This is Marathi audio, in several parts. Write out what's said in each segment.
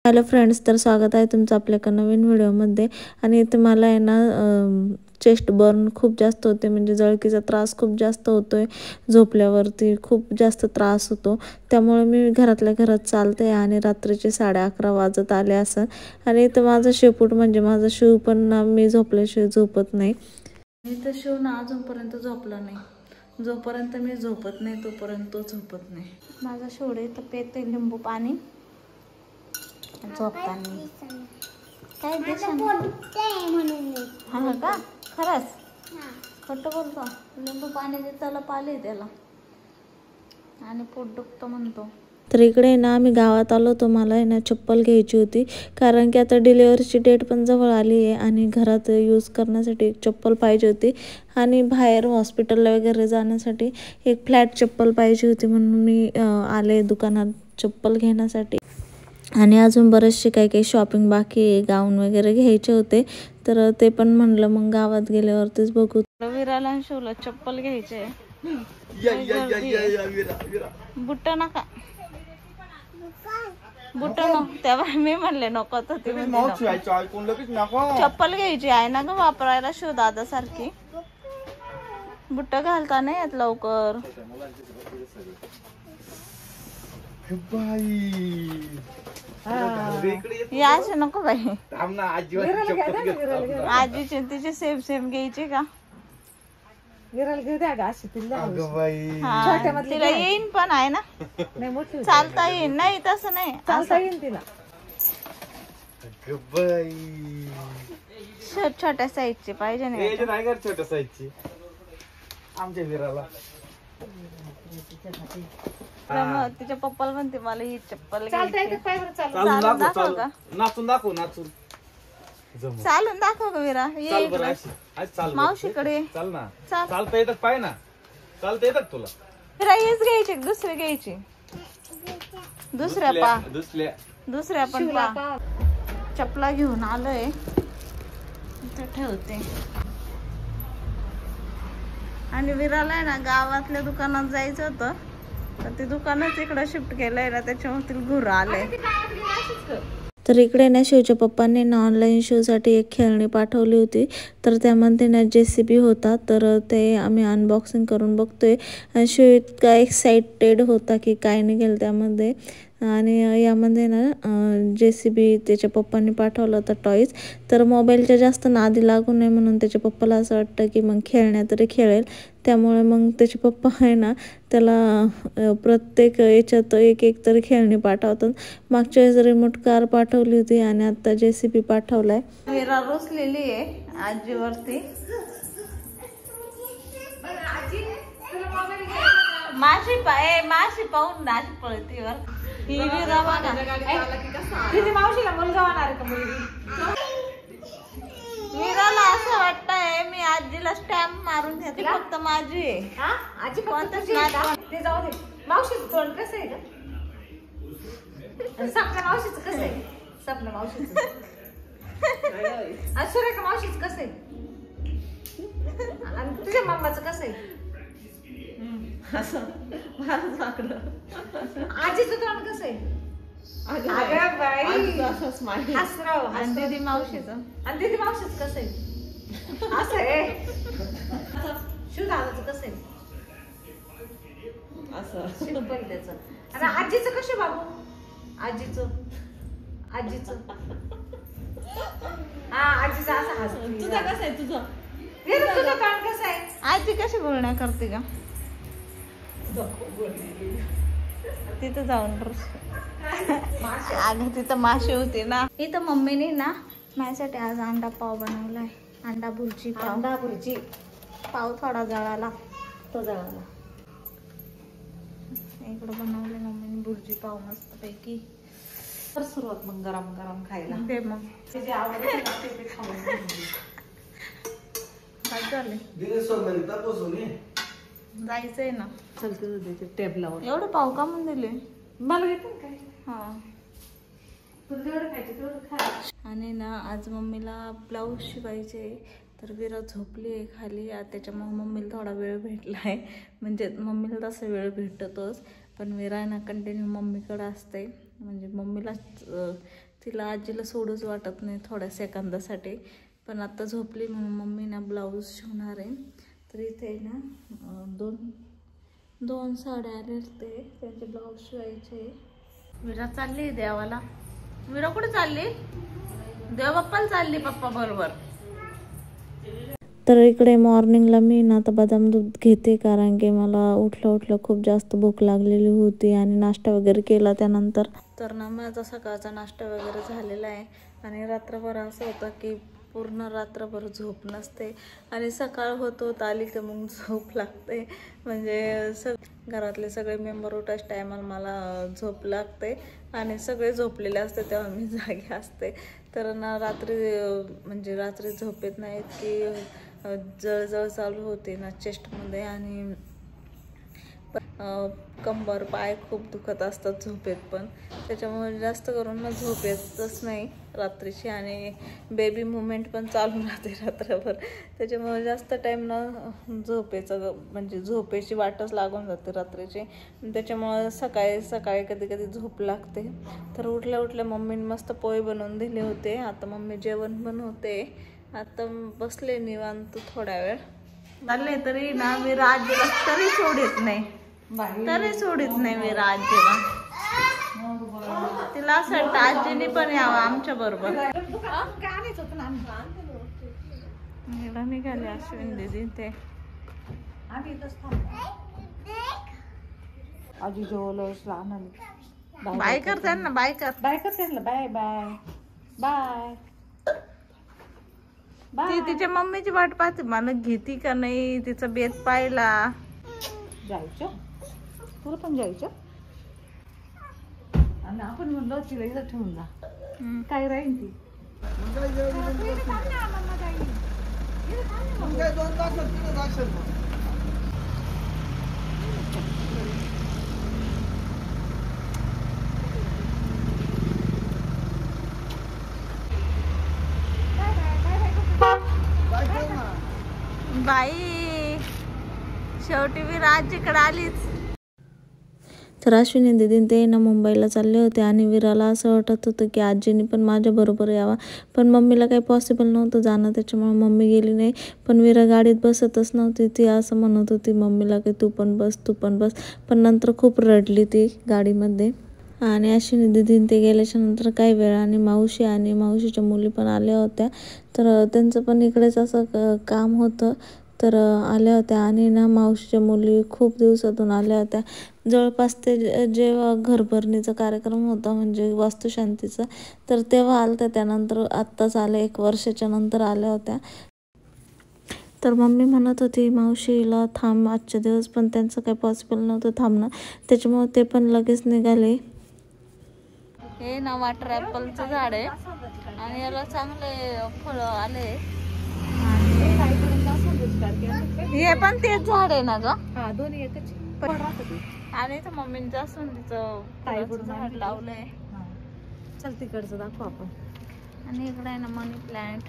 हॅलो फ्रेंड्स, तर स्वागत आहे तुमचं आपल्या एका नवीन व्हिडिओमध्ये. आणि इथे मला आहे ना चेस्ट बर्न खूप जास्त होते, म्हणजे जळकीचा त्रास खूप जास्त होतोय. झोपल्यावरती खूप जास्त त्रास होतो, त्यामुळे मी घरातल्या घरात चालते आणि रात्रीचे 11:30 वाजत आले असं. आणि इथं माझं शेपूट म्हणजे माझं शिव पण ना, मी झोपल्याशिवाय झोपत नाही. इथं शिव ना अजूनपर्यंत झोपला नाही. जोपर्यंत मी झोपत नाही तोपर्यंत तो झोपत नाही. माझा शिवडे इथं पेते लिंबू पाणी झोपताना. काय हा का खरंच खोटं बोलतो. लिंबू पाण्याचे तलप आले त्याला आणि पोट दुखतं म्हणतो. तर इकडे ना आम्ही गावात आलो होतो. मला आहे ना चप्पल घ्यायची होती, कारण की आता डिलिव्हरीची डेट पण जवळ आली आहे आणि घरात यूज करण्यासाठी एक चप्पल पाहिजे होती आणि बाहेर हॉस्पिटलला वगैरे जाण्यासाठी एक फ्लॅट चप्पल पाहिजे होती. म्हणून मी आले दुकानात चप्पल घेण्यासाठी. आणि अजून बरेचसे काही शॉपिंग बाकी आहे, गाऊन वगैरे घ्यायचे होते, तर ते पण म्हणलं मग गावात गेल्यावरतीच बघू. विराला शिवला चप्पल घ्यायचे. बुट्ट नका बुट्ट नको, तेव्हा मी म्हणले नको तर चप्पल घ्यायची आहे ना ग वापरायला शिव दादा सारखी. बुट्ट घालता नाही येत लवकर. याच नको बाई, आजीची तिची सेम सेम घ्यायची का? तिला येईन पण आहे ना, चालता येईन. नाही तसं नाही, चालता येईन तिला. छोट्या साईजची पाहिजे नाही, छोट्या साईजची आमच्या विराला. तिच्या पप्पाला म्हणते मला ही चप्पल नाचून दाखव. चालून दाखव का विरा? मावशीकडे चालता येतात पाय ना, चालता येतात तुला. विरा हीच घ्यायची दुसरी घ्यायची, दुसऱ्या पण पा. चपला घेऊन आलोय, ठेवते. आणि विराला आहे ना गावातल्या दुकानात जायचं होतं, तर ते दुकानच इकडे शिफ्ट केलंय ना, त्याच्यामुळे घुर आलंय. तर इकडे ना शिवच्या पप्पांनी ना ऑनलाईन शोसाठी एक खेळणी पाठवली होती, तर त्यामध्ये ना JCB होता. तर ते आम्ही अनबॉक्सिंग करून बघतोय. शिव इतका एक्साइटेड होता की काय निघेल त्यामध्ये. आणि यामध्ये ना JCB त्याच्या पप्पांनी पाठवलं होतं टॉईज. तर मोबाईलच्या जास्त नादी लागू नये म्हणून त्याच्या पप्पाला असं वाटतं की मग खेळण्या तरी खेळेल, त्यामुळे मग त्याचे पप्पा आहे ना त्याला प्रत्येक याच्यात एक एक तरी खेळणी पाठवतात. मागच्या वेळेस रिमोट कार पाठवली होती आणि आता JCB पाठवलाय. विरा रोसलेली आहे आजीवरती. माशी पाहून नाशी पळती वर. ही विरा बघा, तिची मावशीला मुलगा होणार का मुलगी? विराला असं वाटतंय मी आजीला स्टॅम्प मारून घेतली, फक्त माझी आहे. आजी कोणतंच नाही. जाऊ दे. मावशीचं तोंड कसं आहे ग? सपना मावशीचं कसं आहे? सपना मावशीचं सुरेखा मावशीचं कसं आहे? आणि तुझ्या मम्माचं कसं आहे? आजीचं तोंड कसं आहे? आणि दीदी मावशीचं कसं आहे? असं आहे. शिवदादाचं कसं आहे? असं सिंपल त्याचं. आणि आजीचं कसं बाबू? आजीचं हा आजीचं असं हसत. तुझं कसं आहे? तुझं तोंड कसं आहे? आजी कशी बोलण्या करते का? तिथं जाऊन अगं तिथं माशी होती ना. इथं मम्मीने ना माझ्यासाठी आज अंडा पाव बनवलाय. अंडा भुर्जी पाव थोडा जळाला, तो जळाला. इकडं बनवले मम्मीने भुर्जी पाव मस्त पैकी. तर सुरुवात मग गरम गरम खायला दे. मग जे आवडते ते खाऊन काय झाले? जायचंय ना, चलते टेबलावर. एवढं पाव का म्हणून दिले मला? घेतो काय? हा, आणि ना आज मम्मीला ब्लाऊज शिवायचे. तर विरा झोपली आहे खाली, त्याच्यामुळे मम्मीला थोडा वेळ भेटला आहे. म्हणजे मम्मीला तसा वेळ भेटतोच, पण विरा ना कंटिन्यू मम्मीकडे असते. म्हणजे मम्मीलाच तिला आजीला सोडूच वाटत नाही थोड्या सेकंदासाठी. पण आता झोपली म्हणून मम्मी ना ब्लाऊज शिवणार आहे. तर इथे ना दोन साड्या आले ते त्यांचे ब्लाऊज शिवायचे. मीरा चालली देवाला. मीरा कुठे चालली? देव बाप्पाला चालली पप्पा बरोबर. तर इकडे मॉर्निंगला मी ना आता बदाम दूध घेते, कारण की मला उठलं खूप जास्त भूक लागलेली होती आणि नाश्ता वगैरे केला त्यानंतर. तर ना माझा सकाळचा नाश्ता वगैरे झालेला आहे. आणि रात्रभर असं होतं की पूर्ण रात्रभर झोप नसते आणि सकाळ होत आली की मग झोप लागते. म्हणजे घरातले सगळे मेंबर उठाच टायमाला मला झोप लागते आणि सगळे झोपलेले असते तेव्हा मी जागी असते. तर ना रात्री झोप येत नाही, की जळजळ चालू होते ना चेस्टमध्ये आणि कंबर पाय खूप दुखत असतात झोपेत पण. त्याच्यामुळे जास्त करून ना झोप येतच नाही रात्रीची आणि बेबी मुवमेंट पण चालू राहते रात्रभर. त्याच्यामुळे जास्त टाईम ना झोपेची वाटच लागून जाते रात्रीची. त्याच्यामुळे सकाळी कधी झोप लागते. तर उठल्या मम्मीने मस्त पोहे बनवून दिले होते. आता मम्मी जेवण बनवते. आता बसले निवांत थोड्या वेळ चालले. तरी ना मी आजीला तरी सोडित नाही मी आजीला. तिला असं वाटतं आजीने पण यावं आमच्या बरोबर. निघाले अश्विन दीदी ते. आजी जेवलोस बाय कर त्यांना. बाय कर त्यांना. Bye bye bye. ती तिच्या मम्मीची वाट पाहते मला घेती का नाही तिचा बेत पाहिला. जायचं तुला पण जायचं आणि आपण म्हणलो तिला इथं ठेवून जा. काय राहील ती बाई. शेवटी मी आजीकडे आलीच. तर अश्विनी दीदी ते ना मुंबईला चालले होते आणि विराला असं वाटत होतं की आजीने पण माझ्या बरोबर यावा. पण मम्मीला काही पॉसिबल नव्हतं जाणं, त्याच्यामुळे मम्मी गेली नाही. पण विरा गाडीत बसतच नव्हती. ती असं म्हणत होती मम्मीला की तू पण बस. पण नंतर खूप रडली ती गाडीमध्ये. आणि अश्विनी दीदीन ते गेल्याच्या नंतर काही वेळाने मावशी आणि मावशीच्या मुली पण आल्या होत्या. तर त्यांचं पण इकडेच असं काम होतं. तर आल्या होत्या आणि ना मावशीच्या मुली खूप दिवसातून आल्या होत्या. जवळपास ते जेव्हा घरभरणीचा कार्यक्रम होता म्हणजे वास्तुशांतीचा, तर तेव्हा आल्या. त्यानंतर आत्ताच आल्या, 1 वर्षाच्या नंतर आल्या होत्या. तर मम्मी म्हणत होती मावशीला थांब आजच्या दिवस, पण त्यांचं काही पॉसिबल नव्हतं थांबणं. त्याच्यामुळे ते पण लगेच निघाले. हे ना वॉटर ॲपलचं झाड आहे आणि याला चांगले फळं आले. हे पण तेच झाड आहे ना ग. दोन्ही एकच. आणि इथं मम्मीने जास्वंदीचं झाड लावलंय. चल तिकडचं दाखव आपण. आणि इकडे आहे ना मनी प्लांट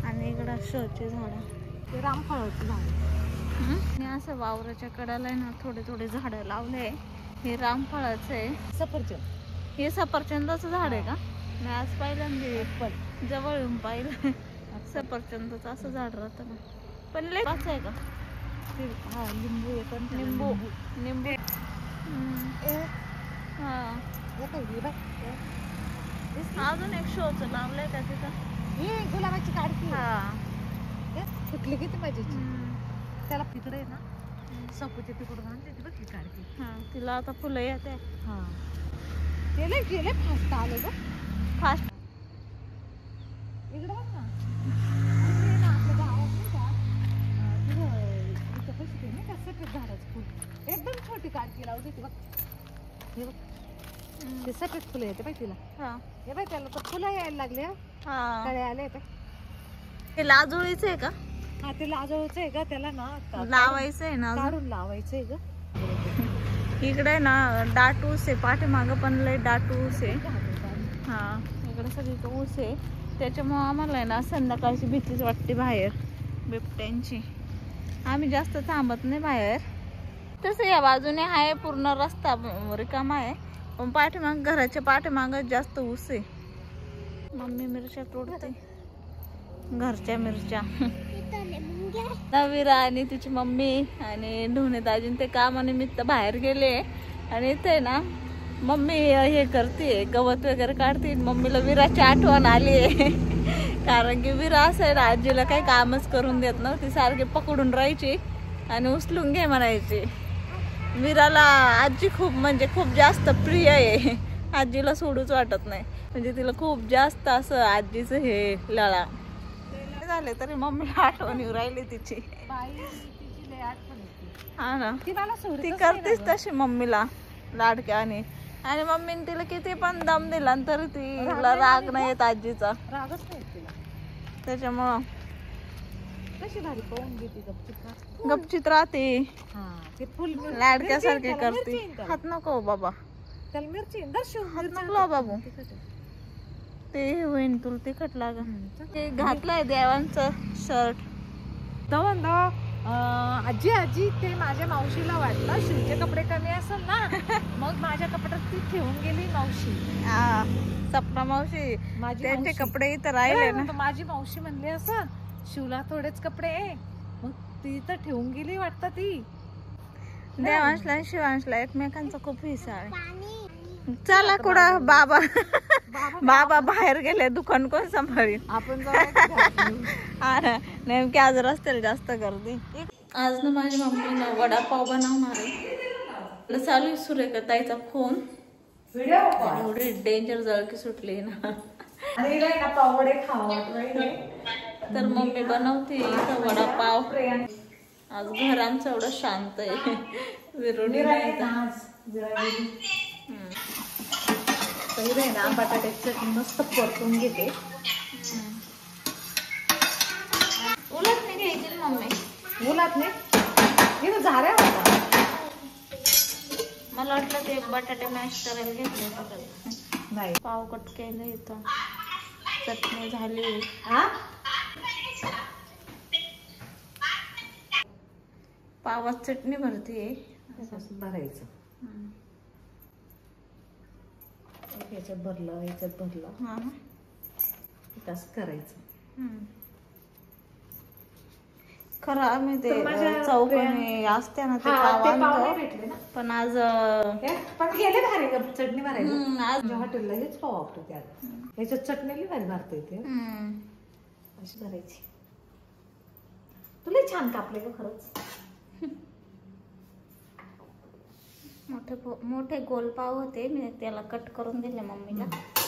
आणि इकडं शोचे झाड. ते रामफळाचं झाड. आणि असं वावराच्या कडाला आहे ना थोडे झाडं लावले. हे रामफळाचं आहे. सफरचंद. हे सफरचंदाचं झाड आहे का? मी आज पहिल्यांदा जवळ येऊन पाहिलं. सफरचंदाचं असं झाड राहतं ना. पण लय वाच आहे का? हा लिंबू. निंबू. हा अजून एक शोचं लावलंय का तिथं? हे गुलाबाची काढती. हा फुटली किती माझी. त्याला तिकडे आहे ना सपूच्या तिकडून आणते ती बघ ती काढती. हा तिला आता फुलं येते. हा गेले फास्ट आले ग. फास्ट इकडे बघ ना. आपल्या गावात नाही का तिथं पैसे नाही का सफेद झाडाचं फुल एकदम छोटी काढती लावते ती बघ. हे बघ ते सफेद फुलं येते बाई तिला. हा हे बाई त्याला तर फुलं यायला लागले. हा कळे आले ते लाजोळीच आहे का? हा ते लाजवचं आहे का त्याला ना लावायचं आहे ना काढून लावायचं आहे ग. इकडे ना दाट ऊस आहे. पाठीमागं पण लय दाट ऊस आहे. हा इकडे सगळीकडे ऊस आहे. त्याच्यामुळं आम्हाला आहे ना संध्याकाळची भीतीच वाटते बाहेर बिबट्यांची. आम्ही जास्त थांबत नाही बाहेर. तसं या बाजूने आहे पूर्ण रस्ता रिकामा आहे, पण घराच्या पाठीमागं जास्त ऊस आहे. मम्मी मिरच्या तोडते, घरच्या मिरच्या. नवीरा आणि तिची मम्मी आणि ढोणे दाजीन ते कामानिमित्त बाहेर गेले आणि इथे ना मम्मी हे करते, गवत वगैरे काढते. मम्मीला विराची आठवण आली कारण की विरा असं ना आजीला काही कामच करून देत नव्हती, सारखी पकडून राहायची आणि उचलून घे म्हणायची. विराला आजी खूप जास्त प्रिय आहे, आजीला सोडूच वाटत नाही. म्हणजे तिला खूप जास्त असं आजीचं हे लळा झाले तरी मम्मीला आठवण येऊ राहिली तिची. हा ना, ती करतेच तशी मम्मीला लाडक्या. आणि मम्मीने तिला किती पण दम दिला तरी तिला राग नाही येत आजीचा, रागच नाही तिला. त्याच्यामुळं कशी भारी पाहून घेते गपचित राहते, लाडक्यासारखे करते. हात नको बाबा, त्याला मिरची हात नको बाबू, ते होईन तुला तिखट लाग. ते घातलंय देवांचं शर्ट. आजी आजी ते माझ्या मावशीला वाटलं शिवचे कपडे कमी असेल ना, मग माझ्या कपड्यात ती ठेवून गेली मावशी. सपना मावशी, त्यांचे कपडे इथं राहिले ना. माझी मावशी म्हणली असं शिवला थोडेच कपडे आहे, मग ती तर ठेवून गेली वाटतं. ती देवांशला आणि शिवांशला एकमेकांचा खूप हिस्सा आहे. चला कुठं बाबा बाबा बाहेर गेले, दुकान कोण सांभाळील. आपण नेमकी आज रस्त्याला जास्त गर्दी. आज ना माझी मम्मीला वडापाव बनवणार आहे. चालू आहे सुरेखा ताईचा फोन. एवढी डेंजर जळकी सुटली ना, तर मम्मी बनवते इथं वडापाव. आज घर आमचं एवढं शांत आहे, विरोधी पहिले ना बटाट्याची चटणी मस्त परतून घेते. उलट नाही घ्यायची मम्मी, उलट नाही इथं झाऱ्या होता. मला वाटलं ते बटाटे मॅश करायला घेतले नाही. पाव कट केलं इथं, चटणी झाली. पावात चटणी भरते, भरायचं. याच्यात भरलं, याच्यात भरलं, तसं करायचं. खरं आम्ही ते चौकोनी असते ना ते पाव भेटले ना, पण आज पण गेले भारी चटणी भरायची. आज हॉटेलला हेच पाव वापरते. याच्यात चटणी भारी भरता येते, अशी भरायची. तुला छान कापले ग खरंच. मोठे गोल पाव होते, मी त्याला कट करून दिले मम्मीला.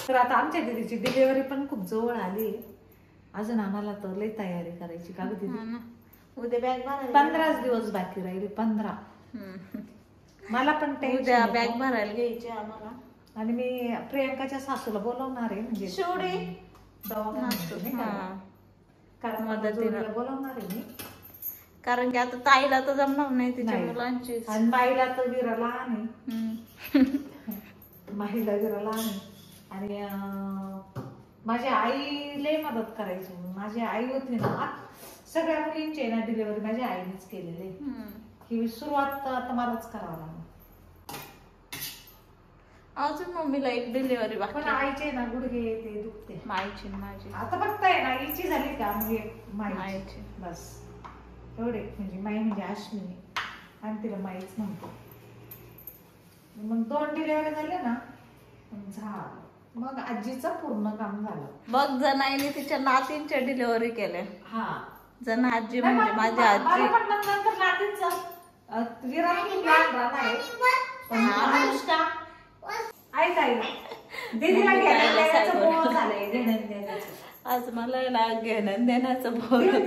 तर आता आमच्या दीदीची डिलिव्हरी पण खूप जवळ आली. अजून आम्हाला तर लई तयारी करायची का ग दीदी. उद्या बॅग भरायला 15 दिवस बाकी राहिले. 15. मला पण उद्या बॅग भरायला घ्यायची आम्हाला. आणि मी प्रियंकाच्या सासूला बोलवणार आहे, म्हणजे शेवडी कारण मदतीला बोलवणार आहे मी. कारण की आता ताईला तर जमणार नाही तिच्या मुलांची, आणि माईला तर विरा लहान आहे. माईला विरा लहान आहे. आणि माझी आई लय मदत करायची. माझी आई होती ना, सगळ्या मुलींची ना डिलिव्हरी माझ्या आईनेच केलेली. ही सुरुवात आता मलाच करावं लागणार. अजून मम्मीला एक डिलिव्हरी बाकी. पण आईचे ना गुडघे ते दुखते. माईची माझी आता फक्त आहे ना हिची झाली का, म्हणजे माईची बस एवढे. म्हणजे माई म्हणजे अश्विनी, आणि तिला माईच म्हणतो. मग 2 डिलिव्हरी झाले ना, झालं. मग आजीचं पूर्ण काम झालं. बघ जनाईने तिच्या नातींच्या डिलिव्हरी केल्या. जण आजी नाही, म्हणजे माझी आजी. पण नंतर नातींचं विरा खूप लहान राहणार आहे. पण अनुष्का ऐक आई दीदीला घेण्याचं बोल झालंय. घेण्याचं आज मला ना घेणं देण्याचं बोल होत.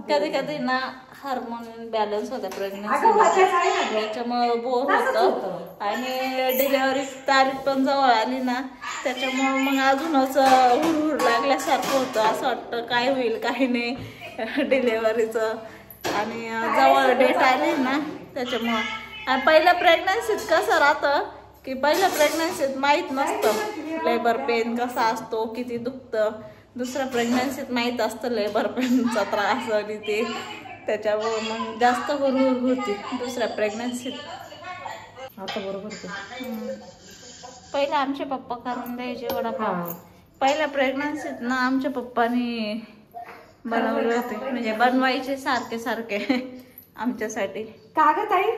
कधी कधी ना हार्मोन बॅलन्स होता प्रेग्नन्सी, त्याच्यामुळे बोर होतं. आणि डिलिव्हरी तारीख पण जवळ आली ना, त्याच्यामुळे मग अजूनच हुरहुर लागल्यासारखं होतं. असं वाटतं काय होईल काय नाही डिलिव्हरीचं. आणि जवळ डेट आली ना, त्याच्यामुळं. आणि पहिल्या प्रेग्नन्सीत कसं राहतं की पहिल्या प्रेग्नन्सीत माहीत नसतं लेबर पेन कसा असतो, किती दुखतं. दुसऱ्या प्रेग्नन्सीत माहीत असतं लेबर पेनचा त्रास आणि ते, त्याच्यामुळे मग जास्त हुरहुर होती दुसऱ्या प्रेग्नन्सीत. आता बरोबर. पहिले आमचे पप्पा करून द्यायचे वडापाव. पहिल्या प्रेग्नन्सीत ना आमच्या पप्पानी बनवले होते, म्हणजे बनवायचे सारखे सारखे आमच्यासाठी. कागद आई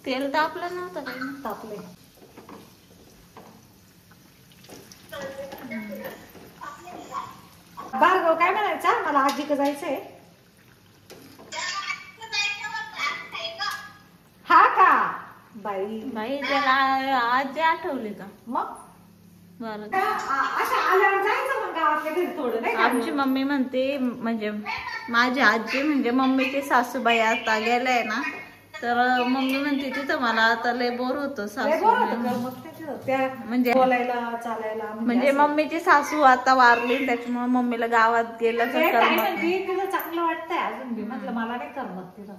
तेल तापलं नव्हतं काही. तापले. भार्गव काय म्हणायचा, मला आजीकडे जायचंय. हा का बाई, बाई त्याला आजी आठवली का मग बरं. अशा आल्यावर जायचं मग गावातल्या घरी थोडं नाही का? आमची मम्मी म्हणते, म्हणजे माझी आजी म्हणजे मम्मीची सासूबाई आता गेलाय ना, तर मम्मी म्हणते तिथं मला आता लय बोर होतो लय बोर होतं सासू. का? मग त्या म्हणजे बोलायला चालायला म्हणजे मम्मीची सासू आता वारली, त्याच्यामुळे मम्मीला गावात गेलं तर करमत नाही. तिला चांगलं वाटतंय अजून बी. म्हटलं मला नाही करमत तिथं,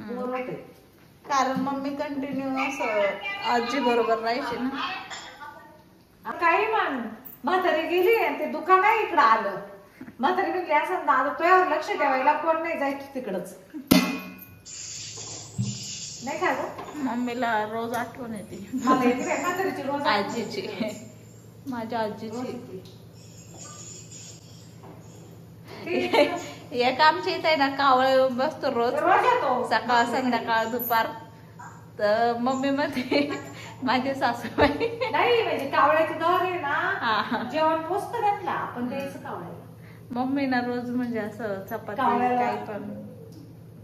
बोर होते. कारण मम्मी कंटिन्यू असं आजी बरोबर राहायची ना. काही म्हण, म्हातारी गेली आणि ते दुकान आहे इकडं आलं. म्हातारी म्हणली असं दादा तुझ्यावर लक्ष ठेवायला कोण नाही जायचं तिकडच नाही का गं? मम्मीला रोज आठवण येते मला येते काय म्हातारीची रोज आजीची, माझ्या आजीची. एक आमच्या इथे आहे ना कावळा येऊन बसतो रोज, रोज येतो सकाळ संध्याकाळ दुपार. तर मम्मी मध्ये माझी सासूबाई नाही, म्हणजे कावळ्याची दर आहे ना, हा, जेवण पोचतं त्यांना, आपण द्यायचं कावळ्याला. मम्मी ना रोज म्हणजे असं चपाती कावळ्याला- काही पण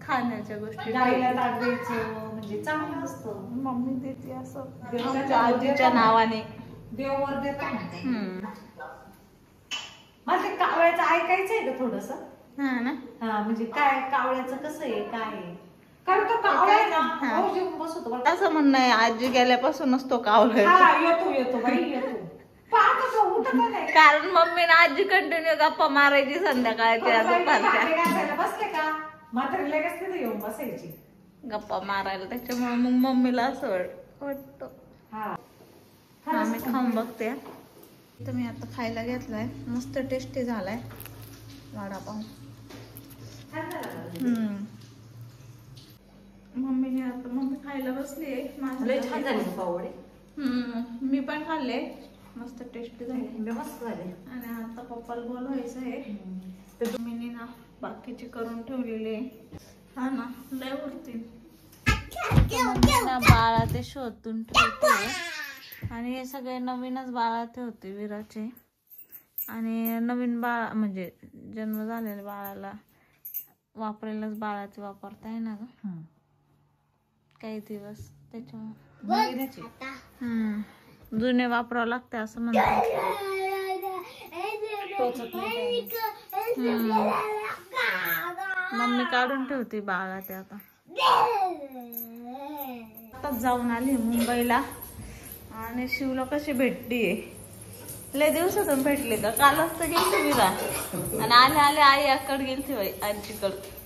खाण्याच्या गोष्टी गाईला ताट द्यायचं म्हणजे चांगलं असतं. मम्मी देते असं देवाच्या आमच्या आजीच्या नावाने. देवावर देतो म्हणतात. हम्म. मला ते कावळ्याचं ऐकायचंय का थोडस. हा ना. हा, म्हणजे काय कावळ्याचं कसं आहे काय आहे, कारण तो कावळा आहे ना हा. रोज येऊन बसतो बरं का. असं म्हणणं आहे आजी गेल्यापासूनच तो कावला येतो. हा, येतो बाई येतो. पाहतो तो उठत नाही. कारण मम्मी ना आजी कंटिन्यू गप्पा मारायची संध्याकाळच्या दुपारच्या, भांडे घासायला बसले का म्हातारी लगेच तिथे येऊन बसायची. गप्पा मारायला. त्याच्यामुळे मग मम्मीला असं वाटतं. हा, हा, मी खाऊन बघते. तर मी आता खायला घेतलाय, मस्त टेस्टी झालाय वडापाव. छान झालं ना. मम्मीने आता मम्मी खायला बसली. लय छान झाले पावडे. मी पण खाल्ले, मस्त टेस्टी झाले. मस्त झाले. आणि आता पप्पाला बोलवायचं आहे, तर मम्मीने ना बाकीचे करून ठेवलेले. हा ना, लय उरतील. बाळा ते शोधून ठेवते, आणि हे सगळे नवीनच बाळा ठेवते विराचे. आणि नवीन बाळ म्हणजे जन्म झालेल्या बाळाला वापरायलाच बाळाचे वापरताय ना ग काही दिवस, त्याच्यामुळे जुने वापरावं लागते असं म्हणतात. मम्मी काढून ठेवते बाळा ते. आता जाऊन आली मुंबईला, आणि शिवला कशी भेटलीये, लय दिवसातून भेटले का. कालच तर गेलती विरा, आणि आले आले आई आकडे गेलती बाई, आजीकडे.